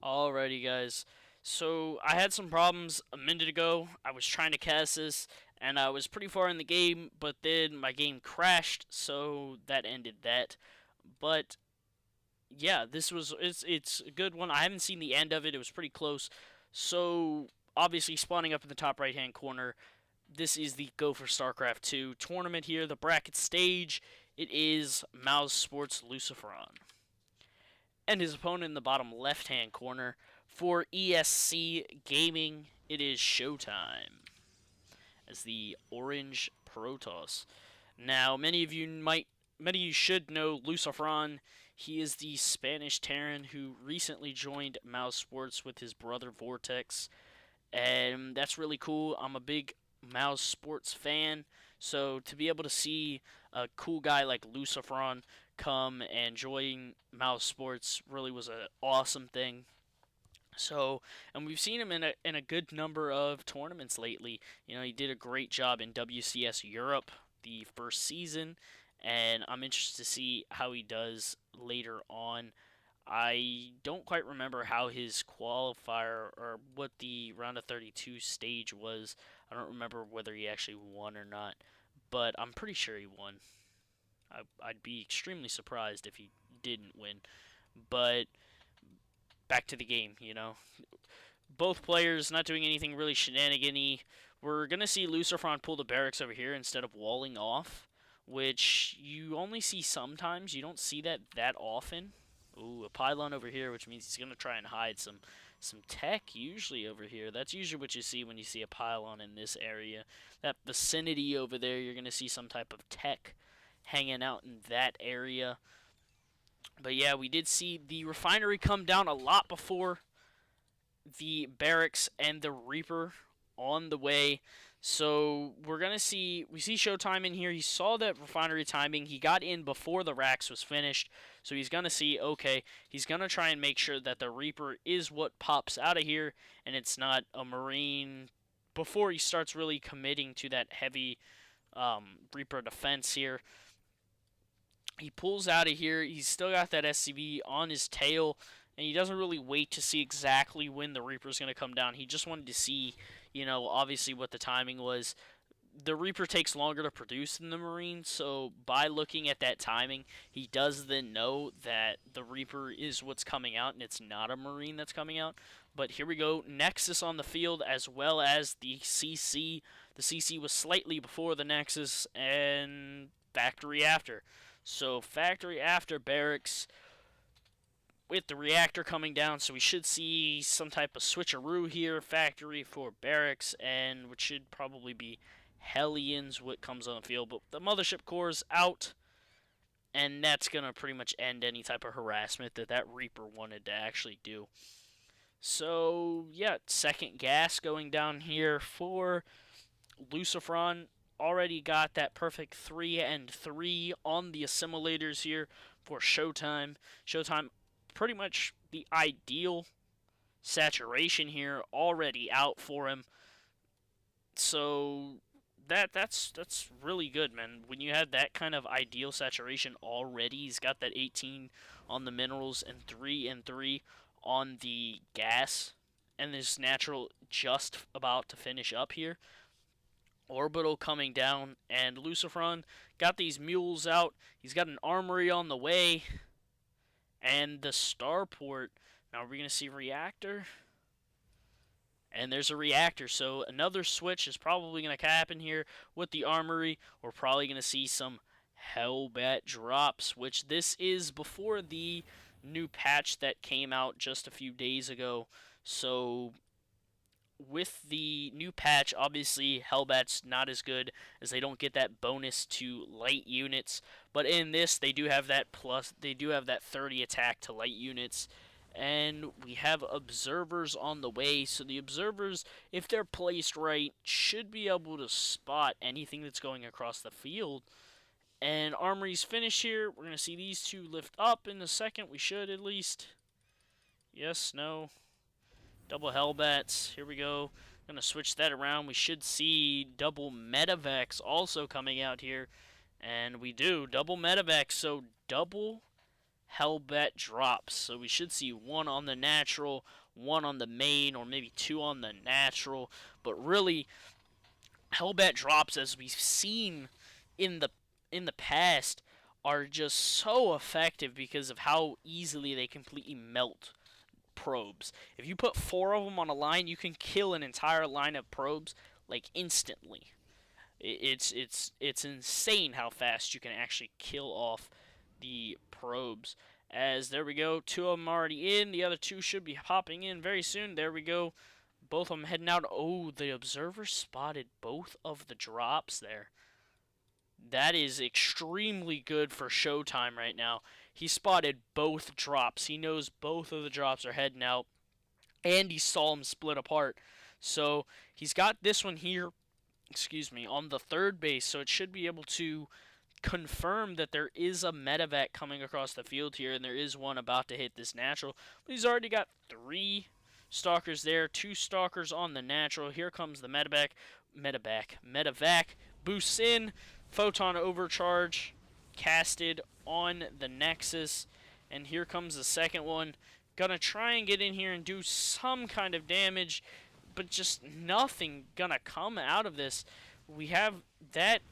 Alrighty, guys. So I had some problems a minute ago. I was trying to cast this, and I was pretty far in the game, but then my game crashed, so that ended that. But yeah, it's a good one. I haven't seen the end of it. It was pretty close. So obviously spawning up in the top right hand corner. This is the Go for StarCraft 2 tournament here, the bracket stage. It is Mouse Sports Lucifron. And his opponent in the bottom left-hand corner. For ESC Gaming, it is Showtime as the Orange Protoss. Now, many of you should know Lucifron. He is the Spanish Terran who recently joined Mouse Sports with his brother Vortex, and that's really cool. I'm a big Mouse Sports fan, so to be able to see a cool guy like Lucifron come and join Mouse Sports really was an awesome thing. So, and we've seen him in a good number of tournaments lately. You know, he did a great job in WCS Europe the first season, and I'm interested to see how he does later on. I don't quite remember how his qualifier or what the round of 32 stage was. I don't remember whether he actually won or not, but I'm pretty sure he won. I'd be extremely surprised if he didn't win. But back to the game, you know. Both players not doing anything really shenanigan-y. We're going to see Lucifron pull the barracks over here instead of walling off, which you only see sometimes. You don't see that often. Ooh, a pylon over here, which means he's going to try and hide some tech usually over here. That's usually what you see when you see a pylon in this area. That vicinity over there, you're going to see some type of tech hanging out in that area. But yeah, we did see the refinery come down a lot before the barracks and the Reaper on the way. So we see Showtime in here. He saw that refinery timing. He got in before the racks was finished. So he's going to see, okay, he's going to try and make sure that the Reaper is what pops out of here and it's not a Marine before he starts really committing to that heavy Reaper defense here. He pulls out of here. He's still got that SCV on his tail, and he doesn't really wait to see exactly when the Reaper's going to come down. He just wanted to see, you know, obviously what the timing was. The Reaper takes longer to produce than the Marine, so by looking at that timing, he does then know that the Reaper is what's coming out, and it's not a Marine that's coming out. But here we go, Nexus on the field, as well as the CC. The CC was slightly before the Nexus, and factory after. So factory after barracks with the reactor coming down, so we should see some type of switcheroo here. Factory for barracks, and which should probably be Hellions what comes on the field. But the mothership core's out, and that's going to pretty much end any type of harassment that Reaper wanted to actually do. So yeah, second gas going down here for Lucifron. Already got that perfect 3 and 3 on the assimilators here for Showtime. Showtime pretty much the ideal saturation here already out for him. So that's really good, man. When you have that kind of ideal saturation already, he's got that 18 on the minerals and 3 and 3 on the gas, and this natural just about to finish up here. Orbital coming down, and Lucifron got these mules out. He's got an armory on the way, and the starport. Now we're going to see reactor, and there's a reactor, so another switch is probably going to happen here with the armory. We're probably going to see some Hellbat drops, which this is before the new patch that came out just a few days ago. So with the new patch, obviously Hellbat's not as good as they don't get that bonus to light units, but in this they do have that 30 attack to light units, and we have observers on the way. So the observers, if they're placed right, should be able to spot anything that's going across the field. And armory's finished here. We're going to see these two lift up in a second. We should, at least. Yes, no. Double Hellbats. Here we go. I'm going to switch that around. We should see double Medivacs also coming out here. And we do. Double Medivacs. So double Hellbat drops. So we should see one on the natural, one on the main, or maybe two on the natural. But really, Hellbat drops, as we've seen in the past, are just so effective because of how easily they completely melt probes. If you put 4 of them on a line, you can kill an entire line of probes like instantly. It's insane how fast you can actually kill off the probes. As there we go, 2 of them already in. The other 2 should be hopping in very soon. There we go. Both of them heading out. Oh, the observer spotted both of the drops there. That is extremely good for Showtime right now. He spotted both drops. He knows both of the drops are heading out. And he saw them split apart. So he's got this one here, on the third base. So it should be able to confirm that there is a medevac coming across the field here. And there is one about to hit this natural. But he's already got 3 stalkers there. 2 stalkers on the natural. Here comes the medevac. Boosts in. Photon overcharge casted on the Nexus, and here comes the second one. Gonna try and get in here and do some kind of damage, but just nothing gonna come out of this. We have that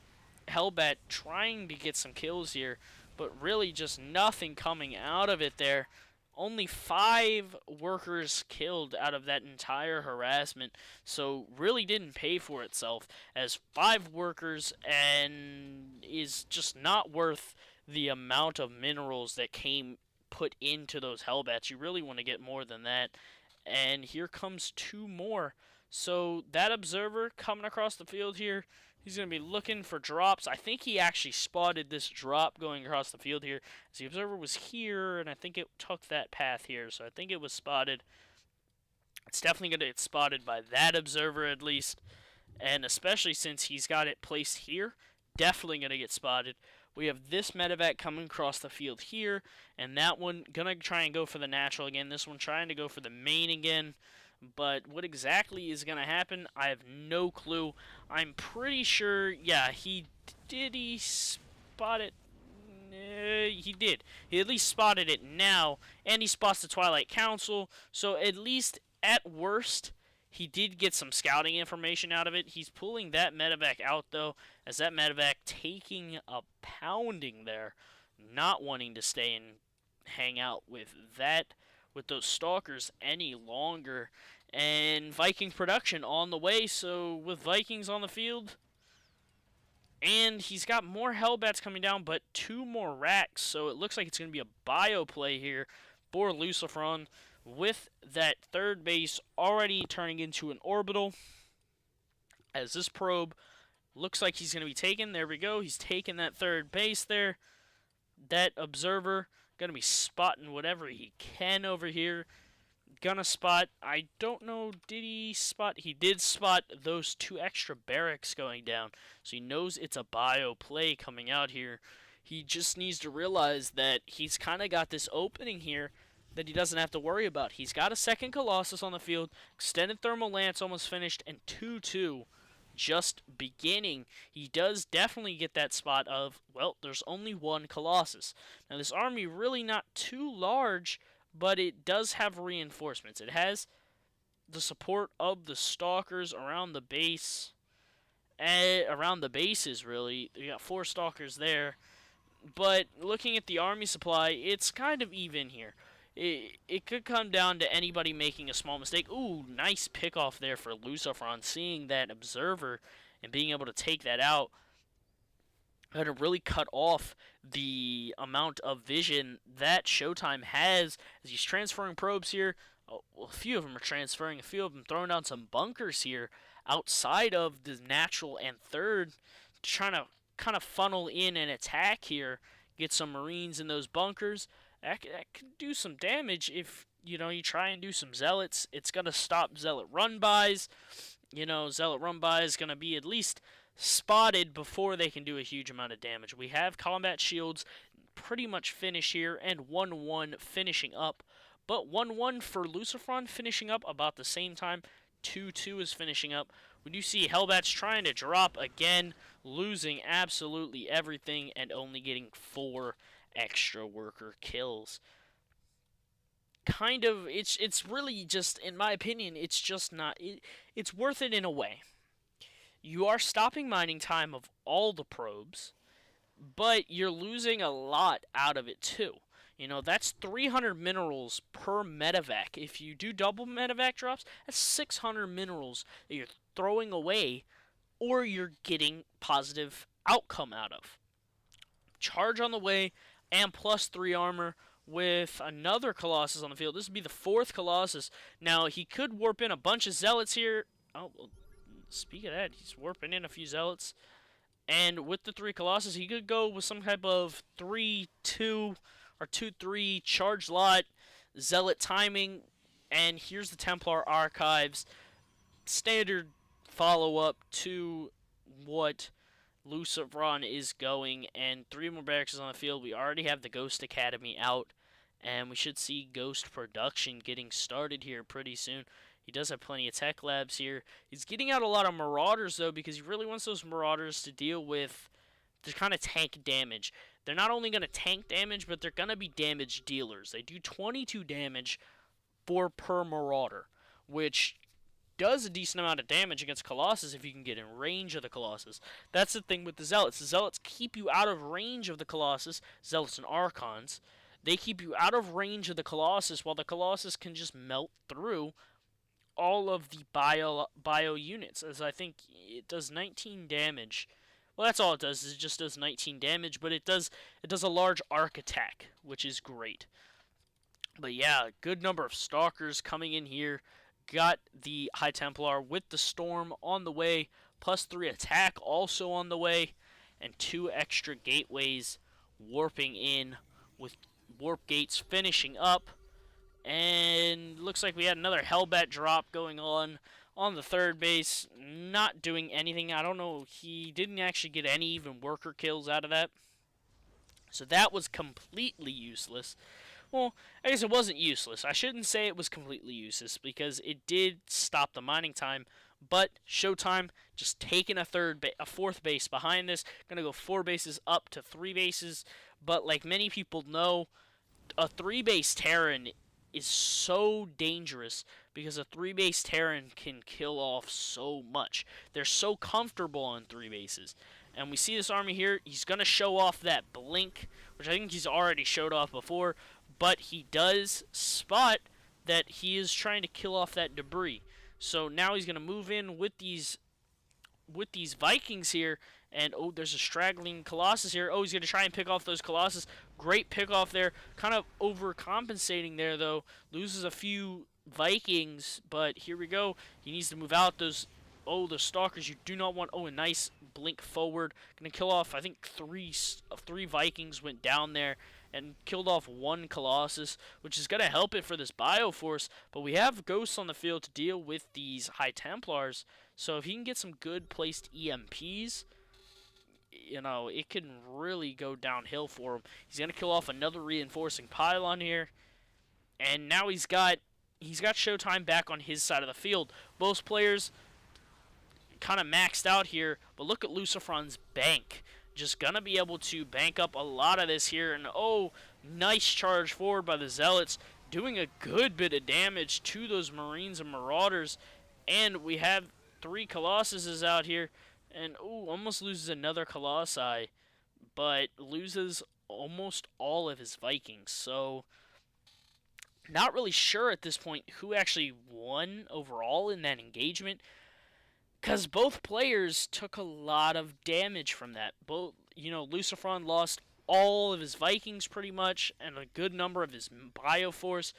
Hellbat trying to get some kills here, but really just nothing coming out of it there. Only 5 workers killed out of that entire harassment, so really didn't pay for itself, as 5 workers and is just not worth the amount of minerals that came put into those Hellbats. You really want to get more than that. And here comes 2 more. So that observer coming across the field here, he's going to be looking for drops. I think he actually spotted this drop going across the field here. As the observer was here, and I think it took that path here. So I think it was spotted. It's definitely going to get spotted by that observer at least. And especially since he's got it placed here, definitely going to get spotted. We have this medevac coming across the field here. And that one going to try and go for the natural again. This one trying to go for the main again. But what exactly is going to happen, I have no clue. I'm pretty sure, yeah, he spot it? He did. He at least spotted it now, and he spots the Twilight Council. So at least, at worst, he did get some scouting information out of it. He's pulling that medevac out, though, as that medevac taking a pounding there, not wanting to stay and hang out with those stalkers any longer. And Viking production on the way, so with Vikings on the field, and he's got more Hellbats coming down, but 2 more racks, so it looks like it's going to be a bio play here for Lucifron, with that third base already turning into an orbital, as this probe looks like he's going to be taken. There we go, he's taking that third base there. That observer going to be spotting whatever he can over here. Gonna spot, I don't know, did he spot? He did spot those 2 extra barracks going down. So he knows it's a bio play coming out here. He just needs to realize that he's kind of got this opening here that he doesn't have to worry about. He's got a second Colossus on the field. Extended Thermal Lance almost finished, and 2-2 just beginning. He does definitely get that spot of, well, there's only 1 Colossus. Now this army really not too large, but it does have reinforcements. It has the support of the stalkers around the base. Around the bases, really. You got 4 stalkers there. But looking at the army supply, it's kind of even here. It could come down to anybody making a small mistake. Ooh, nice pickoff there for Lucifron, seeing that observer and being able to take that out. To really cut off the amount of vision that Showtime has as he's transferring probes here. Oh, well, a few of them are transferring, a few of them throwing down some bunkers here outside of the natural and third, trying to kind of funnel in an attack here, get some Marines in those bunkers. That could do some damage if, you try and do some Zealots. It's going to stop Zealot run-bys. Zealot run-by is going to be at least spotted before they can do a huge amount of damage. We have combat shields pretty much finish here, and 1-1 finishing up. But 1-1 for Lucifron finishing up about the same time. 2-2 is finishing up. We do see Hellbats trying to drop again, losing absolutely everything and only getting 4 extra worker kills. Kind of, it's really just, in my opinion, it's just not, it's worth it in a way. You are stopping mining time of all the probes, but you're losing a lot out of it too. You know, that's 300 minerals per medevac. If you do double medevac drops, that's 600 minerals that you're throwing away or you're getting positive outcome out of. Charge on the way and +3 armor with another Colossus on the field. This would be the 4th Colossus. Now, he could warp in a bunch of Zealots here. Oh, well, speaking of that, he's warping in a few Zealots. And with the 3 Colossus, he could go with some type of 3-2 or 2-3 charge lot, Zealot timing. And here's the Templar Archives. Standard follow-up to what Lucifron is going, and 3 more barracks on the field. We already have the Ghost Academy out, and we should see Ghost production getting started here pretty soon. He does have plenty of tech labs here. He's getting out a lot of Marauders, though, because he really wants those Marauders to deal with the kind of tank damage. They're not only going to tank damage, but they're going to be damage dealers. They do 22 damage per Marauder, which does a decent amount of damage against Colossus if you can get in range of the Colossus. That's the thing with the Zealots. The Zealots keep you out of range of the Colossus, Zealots and Archons. They keep you out of range of the Colossus, while the Colossus can just melt through all of the bio units, as I think it does 19 damage. Well, that's all it does, is it just does 19 damage, but it does a large arc attack, which is great. But yeah, good number of Stalkers coming in here. Got the High Templar with the Storm on the way, +3 attack also on the way, and 2 extra gateways warping in, with warp gates finishing up. And looks like we had another Hellbat drop going on the 3rd base, not doing anything. I don't know, he didn't actually get any even worker kills out of that, so that was completely useless. Well, I guess it wasn't useless. I shouldn't say it was completely useless, because it did stop the mining time. But Showtime just taking a 4th base behind this. Gonna go 4 bases up to 3 bases. But like many people know, a 3-base Terran is so dangerous, because a 3-base Terran can kill off so much. They're so comfortable on 3 bases. And we see this army here. He's gonna show off that blink, which I think he's already showed off before. But he does spot that he is trying to kill off that debris. So now he's going to move in with these Vikings here. And, oh, there's a straggling Colossus here. Oh, he's going to try and pick off those Colossus. Great pick off there. Kind of overcompensating there, though. Loses a few Vikings. But here we go. He needs to move out those... Oh, the Stalkers you do not want. Oh, a nice blink forward. Going to kill off, I think, three Vikings went down there. And killed off 1 Colossus, which is going to help it for this Bioforce. But we have Ghosts on the field to deal with these High Templars. So if he can get some good placed EMPs, you know, it can really go downhill for him. He's going to kill off another reinforcing pylon here. And now he's got Showtime back on his side of the field. Both players kind of maxed out here. But look at Lucifron's bank. Just gonna be able to bank up a lot of this here. And oh, nice charge forward by the Zealots, doing a good bit of damage to those Marines and Marauders. And we have 3 Colossuses out here. And oh, almost loses another Colossi, but loses almost all of his Vikings. So not really sure at this point who actually won overall in that engagement, because both players took a lot of damage from that. Both, you know, Lucifron lost all of his Vikings pretty much, and a good number of his Bioforce.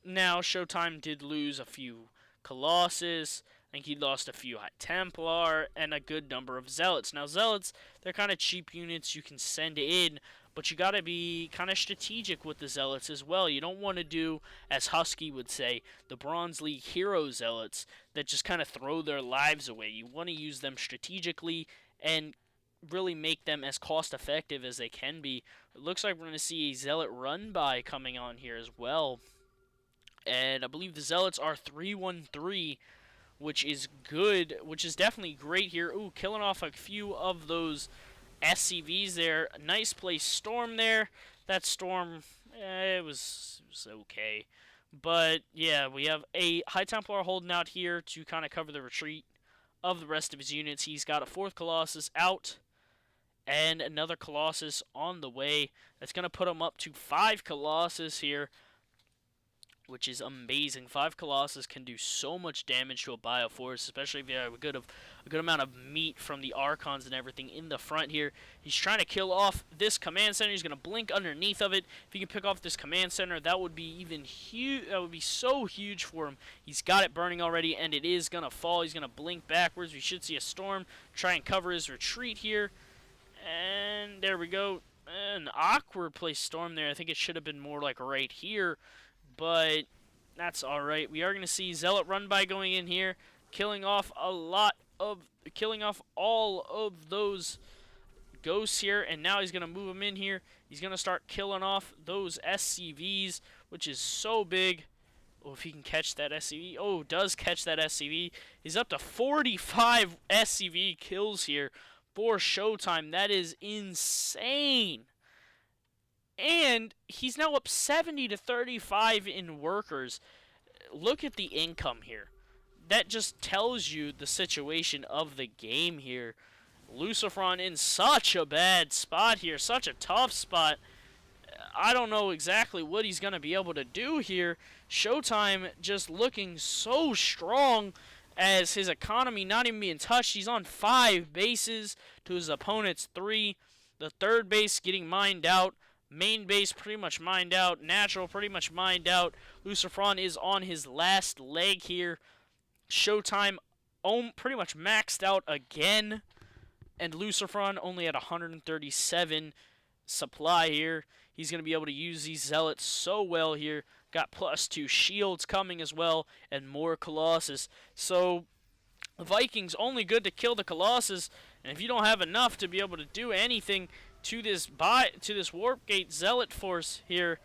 Now, Showtime did lose a few Colossus. I think he lost a few High Templar, and a good number of Zealots. Now, Zealots, they're kind of cheap units you can send in, but you gotta be kind of strategic with the Zealots as well. You don't want to do, as Husky would say, the Bronze League hero Zealots that just kind of throw their lives away. You want to use them strategically and really make them as cost effective as they can be. It looks like we're going to see a Zealot run by coming on here as well. And I believe the Zealots are 3-1-3, which is good, which is definitely great here. Ooh, killing off a few of those SCVs there. A nice place Storm there. That storm, it was okay. But yeah, we have a High Templar holding out here to kind of cover the retreat of the rest of his units. He's got a 4th Colossus out and another Colossus on the way. That's going to put him up to 5 Colossus here, which is amazing. 5 Colossus can do so much damage to a Bioforce, especially if you have a good amount of meat from the Archons and everything in the front here. He's trying to kill off this command center. He's going to blink underneath of it. If he can pick off this command center, that would be even huge. That would be so huge for him. He's got it burning already, and it is going to fall. He's going to blink backwards. We should see a storm try and cover his retreat here. And there we go. An awkward place storm there. I think it should have been more like right here, but that's alright. We are going to see Zealot run by going in here, killing off all of those ghosts here, and now he's going to move them in here. He's going to start killing off those SCVs, which is so big. Oh, if he can catch that SCV. Oh, does catch that SCV. He's up to 45 SCV kills here for Showtime. That is insane. And he's now up 70 to 35 in workers. Look at the income here. That just tells you the situation of the game here. Lucifron in such a bad spot here, such a tough spot. I don't know exactly what he's going to be able to do here. Showtime just looking so strong as his economy not even being touched. He's on 5 bases to his opponent's 3. The 3rd base getting mined out. Main base pretty much mined out. Natural pretty much mined out. Lucifron is on his last leg here. Showtime pretty much maxed out again. And Lucifron only at 137 supply here. He's going to be able to use these Zealots so well here. Got +2 shields coming as well. And more Colossus. So the Vikings only good to kill the Colossus. And if you don't have enough to be able to do anything to this Warp Gate Zealot force here,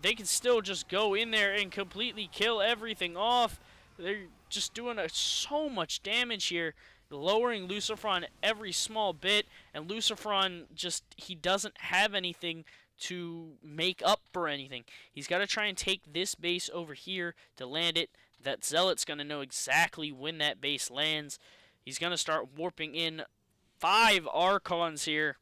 they can still just go in there and completely kill everything off. They're just doing so much damage here, lowering Lucifron every small bit, and Lucifron he doesn't have anything to make up for anything. He's got to try and take this base over here to land it. That Zealot's going to know exactly when that base lands. He's going to start warping in 5 Archons here.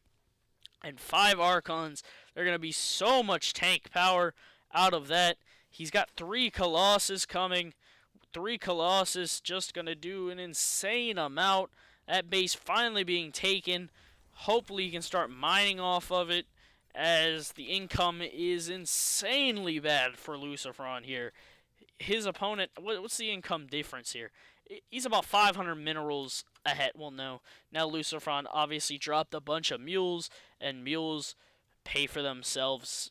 And 5 Archons, they're going to be so much tank power out of that. He's got 3 Colossus coming. 3 Colossus just going to do an insane amount. That base finally being taken. Hopefully he can start mining off of it, as the income is insanely bad for Lucifron here. His opponent, what's the income difference here? He's about 500 minerals ahead. Well, no. Now Lucifron obviously dropped a bunch of mules, and mules pay for themselves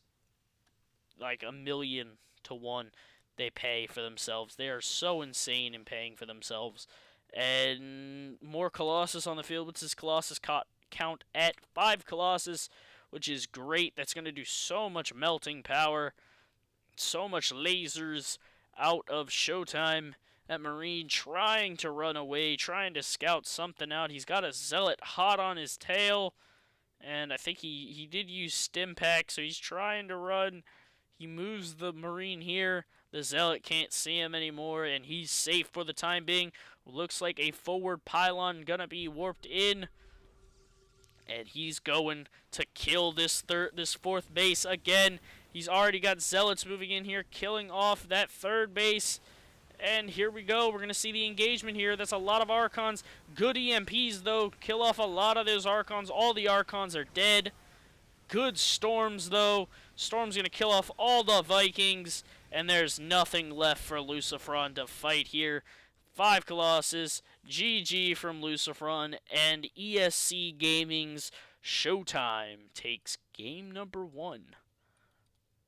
like 1,000,000 to 1. They pay for themselves. They are so insane in paying for themselves. And more Colossus on the field. What's his Colossus count at 5 Colossus, which is great. That's going to do so much melting power, so much lasers out of Showtime. That Marine trying to run away, trying to scout something out. He's got a Zealot hot on his tail, and I think he did use Stim Pack, so he's trying to run. He moves the Marine here. The Zealot can't see him anymore, and he's safe for the time being. Looks like a forward pylon gonna be warped in, and he's going to kill this 4th base again. He's already got Zealots moving in here, killing off that 3rd base. And here we go. We're going to see the engagement here. That's a lot of Archons. Good EMPs, though. Kill off a lot of those Archons. All the Archons are dead. Good Storms, though. Storm's going to kill off all the Vikings. And there's nothing left for Lucifron to fight here. 5 Colossus. GG from Lucifron. And ESC Gaming's Showtime takes game number 1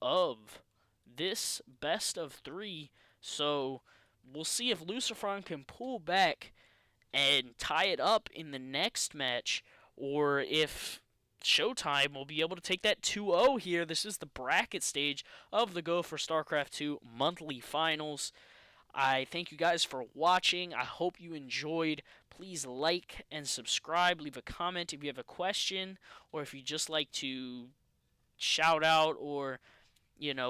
of this best of 3. So we'll see if Lucifron can pull back and tie it up in the next match, or if Showtime will be able to take that 2-0 here. This is the bracket stage of the Go for StarCraft 2 monthly finals. I thank you guys for watching. I hope you enjoyed. Please like and subscribe. Leave a comment if you have a question, or if you just like to shout out or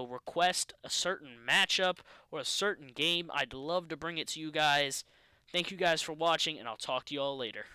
request a certain matchup or a certain game, I'd love to bring it to you guys. Thank you guys for watching, and I'll talk to you all later.